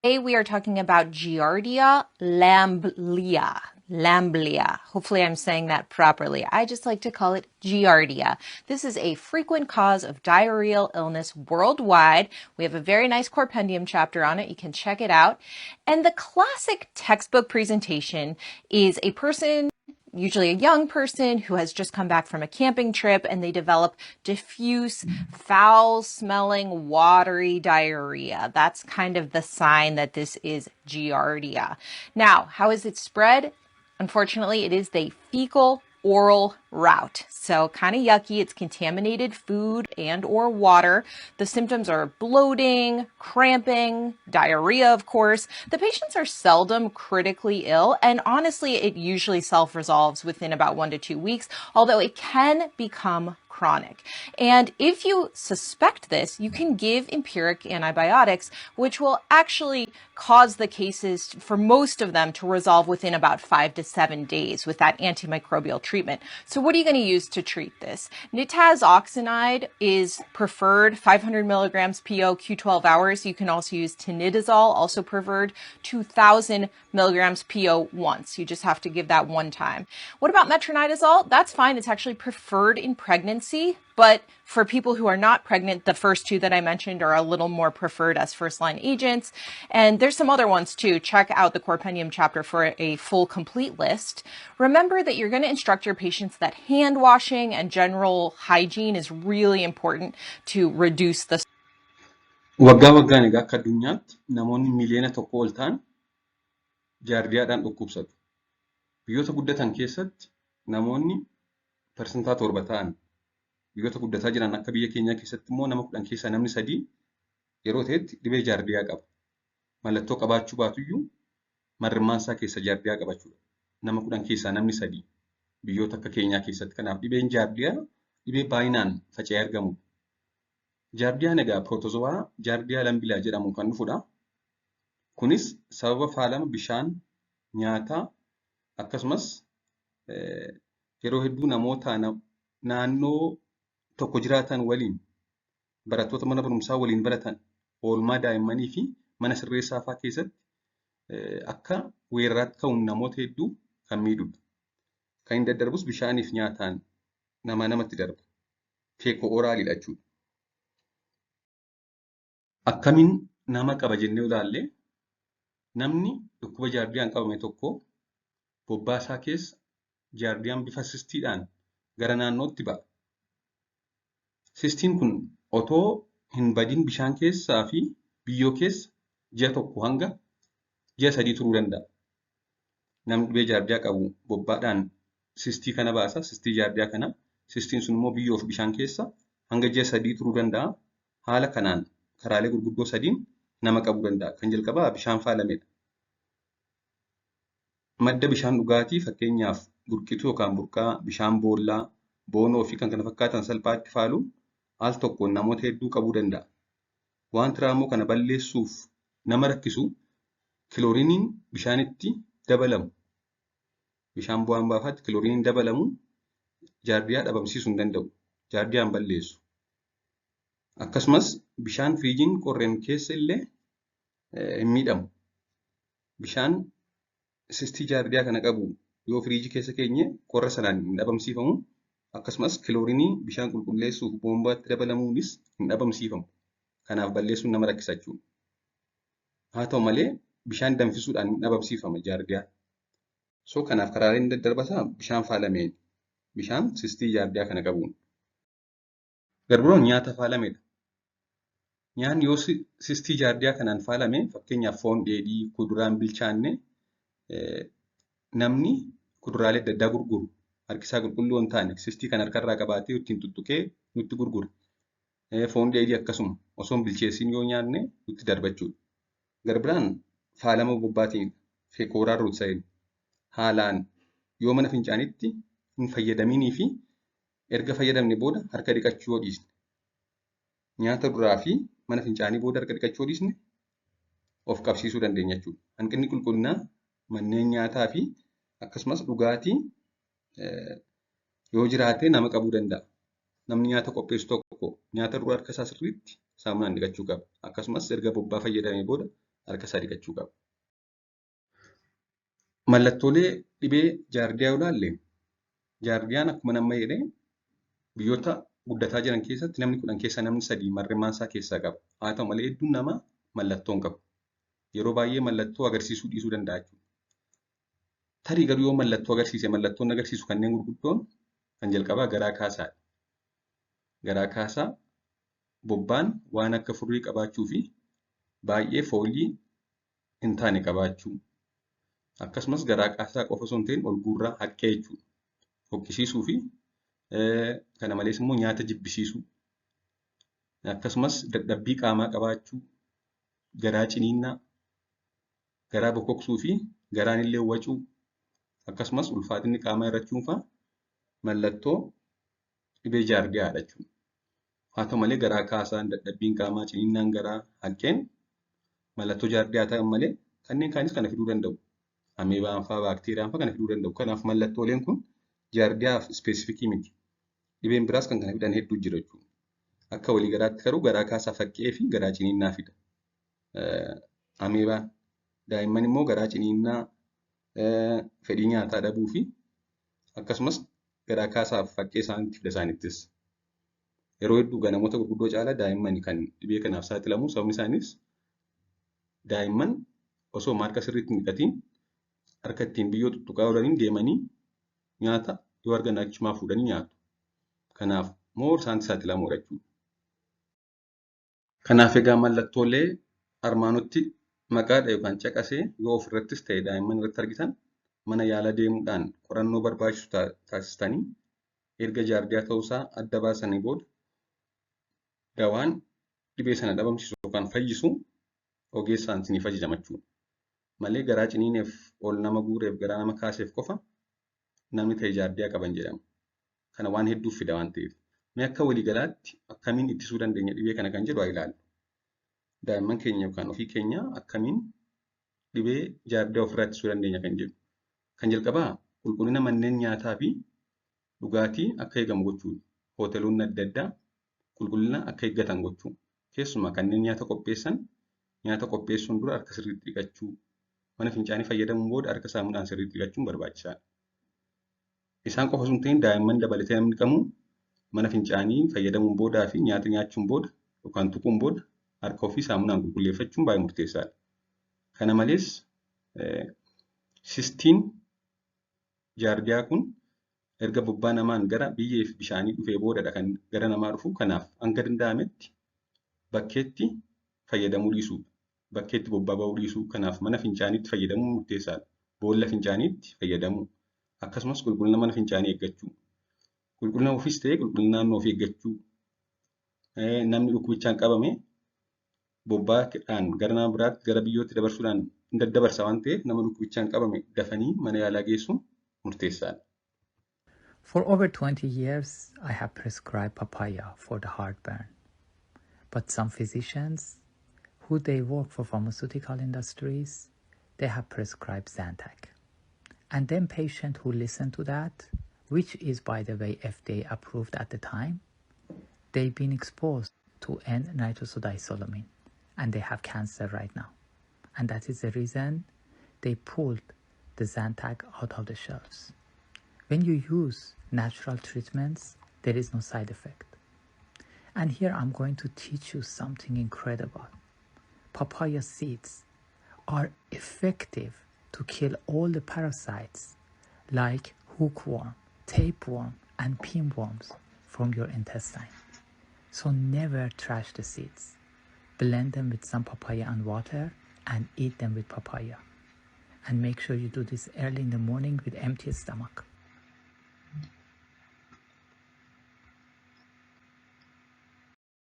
Today we are talking about Giardia lamblia. Lamblia. Hopefully I'm saying that properly. I just like to call it Giardia. This is a frequent cause of diarrheal illness worldwide. We have a very nice Corpendium chapter on it. You can check it out. And the classic textbook presentation is a person, usually a young person, who has just come back from a camping trip and they develop diffuse, foul-smelling, watery diarrhea. That's kind of the sign that this is Giardia. Now, how is it spread? Unfortunately, it is the fecal oral route. So kind of yucky. It's contaminated food and or water. The symptoms are bloating, cramping, diarrhea, of course. The patients are seldom critically ill, and honestly, it usually self-resolves within about 1 to 2 weeks, although it can become chronic. And if you suspect this, you can give empiric antibiotics, which will actually cause the cases, for most of them, to resolve within about 5 to 7 days with that antimicrobial treatment. So what are you going to use to treat this? Nitazoxanide is preferred, 500 milligrams PO Q12 hours. You can also use tinidazole, also preferred, 2,000 milligrams PO once. You just have to give that one time. What about metronidazole? That's fine. It's actually preferred in pregnancy, but for people who are not pregnant, the first two that I mentioned are a little more preferred as first-line agents. And there's some other ones too. Check out the Corpendium chapter for a full complete list. Remember that you're going to instruct your patients that hand washing and general hygiene is really important to reduce the Waggaa waggaan egaa akka addunyaatti namoonni miliyoona tokko ol ta'an jaardiyaadhaan dhukkubsatu. Biyyoota guddatan keessatti namoonni parsantaa 7 ta'an, biyyoota guddataa jiran akka biyya keenyaa keessatti immoo nama 10 keessaa namni 3 yeroo ta'etti dhibee jaardiyaa qaba. Mallattoo qabaachuu baatuyyuu marrimmaan isaa keessa jaardiyaa qabachuudha. Nama 10 keessaa namni 3 biyyoota akka keenyaa keessatti. Kanaaf dhibeen jaardiyaa dhibee baay'inaan faca'ee argamudha. Jaardiyaan egaa pirootozoaa jaardiyaa lambilaa jedhamu kan dhufudha. Kunis sababa faalama bishaan, nyaataa akkasumas yeroo hedduu namoota naannoo tokko jiraatan waliin, barattoota mana barumsaa waliin baratan, oolmaa daa'immanii fi mana sirreessaa fa'aa keessatti akka weeraraatti ka'uun namoota hedduu kan miidhudha. Kan inni daddarbus bishaaniif nyaataan namatti darba. Feekoo oraalidha jechuudha. Akkamiin nama qaba jennee ilaalle namni dhukkuba jaardiyaan qabame tokko bobbaasaa keessa jaardiyaan bifa sistiidhaan gara naannootti ba'a. Sisttiin kun otoo hin badin bishaan keessaa fi biyyoo keessa ji'a 1 hanga ji'a 3 turuu danda'a. Namni dhibee jaardiyaa qabu bobbaadhaan sistii kana baasa. Sistii jaardiyaa kana. Sisttiin sun immoo biyyoo fi bishaan keessa hanga ji'a 3 turuu danda'a. Haala kanaan karaalee gurguddoo 3 nama qabuu danda'a. Kan jalqabaa bishaan faalamedha. Madda bishaan dhugaatii fakkeenyaaf burqituu yookaan burqaa, bishaan boollaa, boonoo fi kan kana fakkaatan salphaatti faaluun al tokkoon namoota hedduu qabuu danda'a. Wanti raammoo kana balleessuuf nama rakkisu kilooriiniin bishaanitti dabalamu. Bishaan bu'aan baafaatti kilooriiniin dabalamu jaardiyaa dhabamsiisuu hin danda'u. Jaardiyaan balleessu. Akkasumas bishaan firiijiin qorreen keessa illee hin miidhamu. Bishaan sistii jaardiyaa kana qabu yoo firiijii keessa keenye qorra sanaan hin dhabamsiifamu. Akkasumas kilooriinii bishaan qulqulleessuuf boombaatti dabalamuunis hin dhabamsiifamu. Kanaaf balleessuun nama rakkisa jechuudha. Haa ta'u malee bishaan danfisuudhaan hin dhabamsiifama jaardiyaa. So kanaaf karaaleen daddarbataa bishaan faalameen, bishaan sistii jaardiyaa kana qabuun. Garbiroon nyaata faalamedha. Nyaanni yoo sistii jaardiyaa kanaan faalame fakkeenyaaf foon dheedhii, kuduraan bilchaanne namni kuduraalee adda addaa gurguru. Harkisaa qulqulluu hin taane sistii kan harkarraa qabaatee ittiin tuttuqee nutti gurgura. Foon dheedhii akkasuma osoo hin bilcheessin yoo nyaanne nutti darba jechuudha. Garbiraan faalama bobbaatiin feekooraa ruutsa'een haalaan yoo mana fincaanitti hin fayyadaminii fi erga fayyadamne booda harka dhiqachuu yoo dhiisne, nyaata duraa fi mana fincaanii booda harka dhiqachuu yoo dhiisne of qabsiisuu dandeenya jechuudha. Hanqinni qulqullinaa manneen nyaataa fi akkasumas dhugaatii yoo jiraate nama qabuu danda'a. Namni nyaata qopheessu tokko nyaata dura harka isaa sirriitti saamunaan dhiqachuu qaba. Akkasumas erga bobbaa fayyadamee booda harka isaa dhiqachuu qaba. Mallattoolee dhibee jaardiyaa yoo ilaalle, jaardiyaan akkuma nama jedhee biyyoota guddataa jiran keessatti namni 10 keessaa namni 3 marrimmaan isaa keessaa qaba. Haa ta'u malee hedduun namaa mallattoo hin qabu. Yeroo baay'ee mallattoo agarsiisuu dhiisuu danda'a jechuudha. Tarii garuu yoo mallattoo agarsiise mallattoon agarsiisu kanneen gurguddoon kan jalqabaa garaa kaasaadha. Garaa kaasaa bobbaan waan akka furrii qabaachuu fi baay'ee foolii hin taane qabaachuu. Akkasumas garaa kaasaa qofa osoo hin ta'in ol guurraa haqqee jechuudha. Fokkisiisuu fi kana malees immoo nyaata jibbisiisuu. Akkasumas dadhabbii qaamaa qabaachuu, garaa ciniinnaa, garaa bokoksuu fi garaan illee wacuu. Akkasumas ulfaatinni qaamaa hir'achuun fa'a mallattoo dhibee jaardiyaadha jechuudha. Haa ta'u malee garaa kaasaan, dadhabbiin qaamaa, ciniinnaan garaa, haqqeen mallattoo jaardiyaa ta'an malee kanneen kaanis kana fiduu danda'u. Ameebaan fa'aa, baakteeriyaan fa'aa kana fiduu danda'u. Kanaaf mallattooleen kun jaardiyaaf ispeesifikii miti. Dhibeen biraas kan kana fidan hedduu jira jechuudha. Akka waliigalaatti garuu garaa kaasaa haqqee fi garaa ciniinnaa fida. Ameebaan daa'imman immoo garaa ciniinnaa, fedhii nyaataa dhabuu fi akkasumas garaa kaasaaf haqqee isaanitti fida isaanittis. Yeroo hedduu namoota gurguddoo caalaa daa'imman kan dhibee kanaaf saaxilamu. Sababni isaanis daa'imman osoo harka sirriitti hin dhiqatiin harka ittiin biyyoo tuttuqaa oolaniin deemanii nyaata yoo argan achumaa fuudhanii nyaatu. Kanaaf moo isaanitti saaxilamuudha jechuudha. Kanaaf egaa mallattoolee armaanotti maqaadha yookaan caqasee yoo ofirrattis ta'e daa'imman irratti argitan mana yaalaa deemuudhaan qorannoo barbaachisu taasistanii erga jaardiyaa ta'uusaa adda baasanii booda dawaan dhibee sana dhabamsiisu yookaan fayyisu ogeessaan isiniif ajajama jechuudha. Malee garaa ciniineef ol nama guureef garaa nama kaaseef qofa namni ta'e jaardiyaa qaban jedhama. Kana waan hedduuf fida waan ta'eef. Mee akka waliigalaatti akkamiin ittisuu dandeenya dhibee kana kan jedhu haa ilaallu. Daa'imman keenya yookaan ofii keenya akkamiin dhibee jaardiyaa ofirraa ittisuu dandeenya kan jedhu. Kan jalqabaa qulqullina manneen nyaataa fi dhugaatii akka eegamu gochuudha. Hoteelonni adda addaa qulqullina akka eeggatan gochuu. Keessumaa kanneen nyaata qopheessan nyaata qopheessuun dura harka sirriitti dhiqachuu. Mana fincaanii fayyadamuun booda harka saamunaan sirriitti dhiqachuun barbaachisaadha. Isaan qofa osoo hin ta'in daa'imman dabalatee namni kamuu mana fincaanii fayyadamuun boodaa fi nyaata nyaachuun booda yookaan tuquun booda harka ofii saamunaan qulqulleeffachuun baay'ee murteessaadha. Kana malees sistimiin jaardiyaa kun erga bobbaa namaan gara biyyee fi bishaanii dhufee boodadha kan gara namaa dhufu. Kanaaf hanga danda'ametti bakkeetti fayyadamuu dhiisuudha. Bakkeetti bobbaa ba'uu dhiisuu. Kanaaf mana fincaaniitti fayyadamuun murteessaadha. Boolla fincaaniitti fayyadamuu. Akkasumas qulqullina mana fincaanii eeggachuu. Qulqullina ofiis ta'ee qulqullina naannoo ofii eeggachuu. Namni dhukkubichaan qabame bobbaadhaan gara nama biraatti gara biyyootti dabarsuudhaan hin daddabarsa waan ta'eef nama dhukkubichaan qabame dafanii mana yaalaa geessuun murteessaadha. For over 20 years, I have prescribed papaya for the heartburn. But some physicians who they work for pharmaceutical industries, they have prescribed Zantac. And then patients who listen to that, which is by the way FDA approved at the time, they've been exposed to N-nitrosodiethylamine and they have cancer right now. And that is the reason they pulled the Zantac out of the shelves. When you use natural treatments, there is no side effect. And here I'm going to teach you something incredible. Papaya seeds are effective to kill all the parasites like hookworm, tapeworm, and pinworms from your intestine. So never trash the seeds. Blend them with some papaya and water and eat them with papaya. And make sure you do this early in the morning with empty stomach.